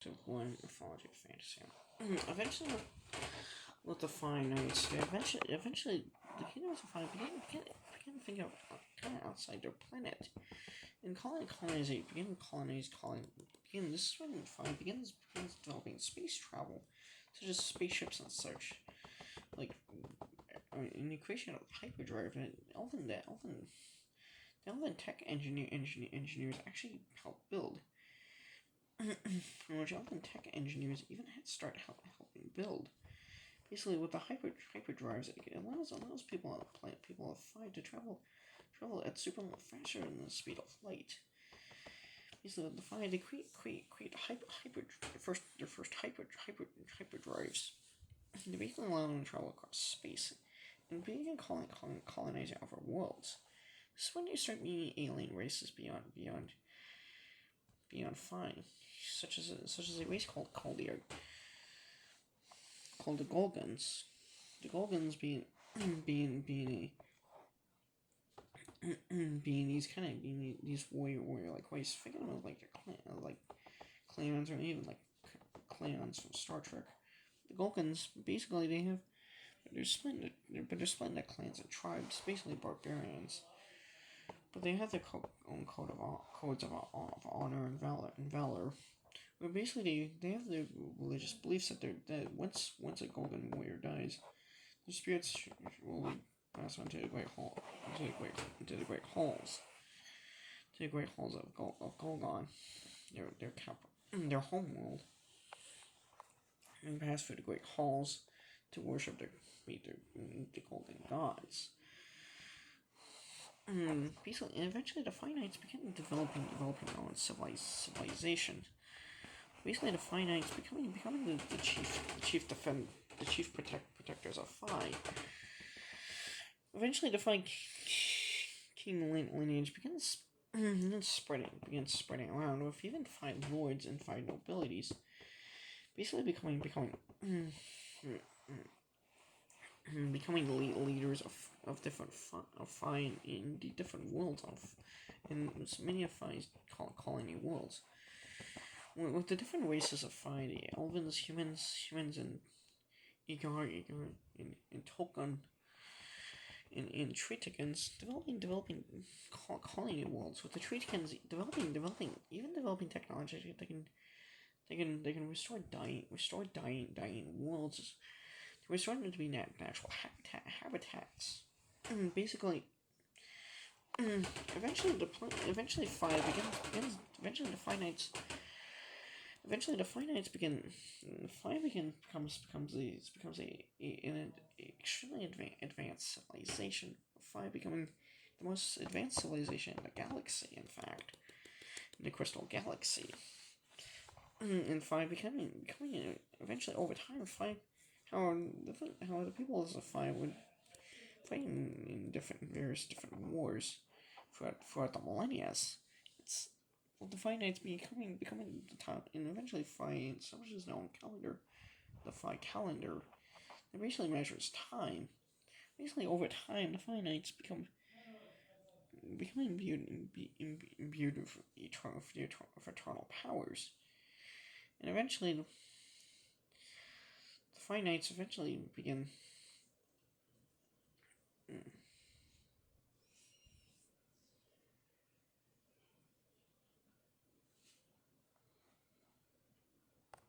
to one mythology of fantasy. Eventually, with the finite, eventually, the kingdoms of fire began to think of kind of outside their planet, and this is when fire begins developing space travel, such as spaceships and such, like in the creation of hyperdrive. And the elven tech engineers actually helped build. Which elven tech engineers even had started helping build. Basically, with the hyperdrives, it allows people on the planet, people of fire, to travel at super faster than the speed of light. Basically, with the fire, they create their first hyperdrives. They basically allow them to travel across space and begin colonizing other worlds. This is when you start meeting alien races beyond fine, such as a race called the Gorgons. The Gorgons being these warrior like race. Think of them like clans, or even like clans from Star Trek. The Gorgons basically they're split into clans and tribes, basically barbarians. But they have their own codes of honor and valor. Where basically they have their religious beliefs that once a Gorgon warrior dies, the spirits will be passed on to the great halls of Gorgon, their home world, and pass through the great halls to worship meet the golden gods. Basically, and eventually the Finites began developing their own civilization. Basically, the Finites becoming the chief protectors of Phi. Eventually, the Phi king lineage begins spreading around, with even Phi lords and Phi nobilities basically becoming leaders of different Phi in the different worlds in many of Phi's colony worlds. With the different races of Phi, the Elvens, humans, and Igar, and Tolkien, and Triticans developing colony worlds. With the Triticans developing technology, they can restore dying worlds. They restore them to be natural habitats. Basically, eventually Phi begins. Eventually the Finites becomes an extremely advanced civilization. Phi becoming the most advanced civilization in the galaxy. In fact, in the Crystal Galaxy, and Phi becoming eventually over time. Phi, how the peoples of Phi would fight in various different wars throughout the millennia. The Finites becoming the top, and eventually Phi establishes their own calendar, the Phi calendar, that basically measures time. Basically, over time, the Finites becoming imbued with eternal powers, and eventually the Finites begin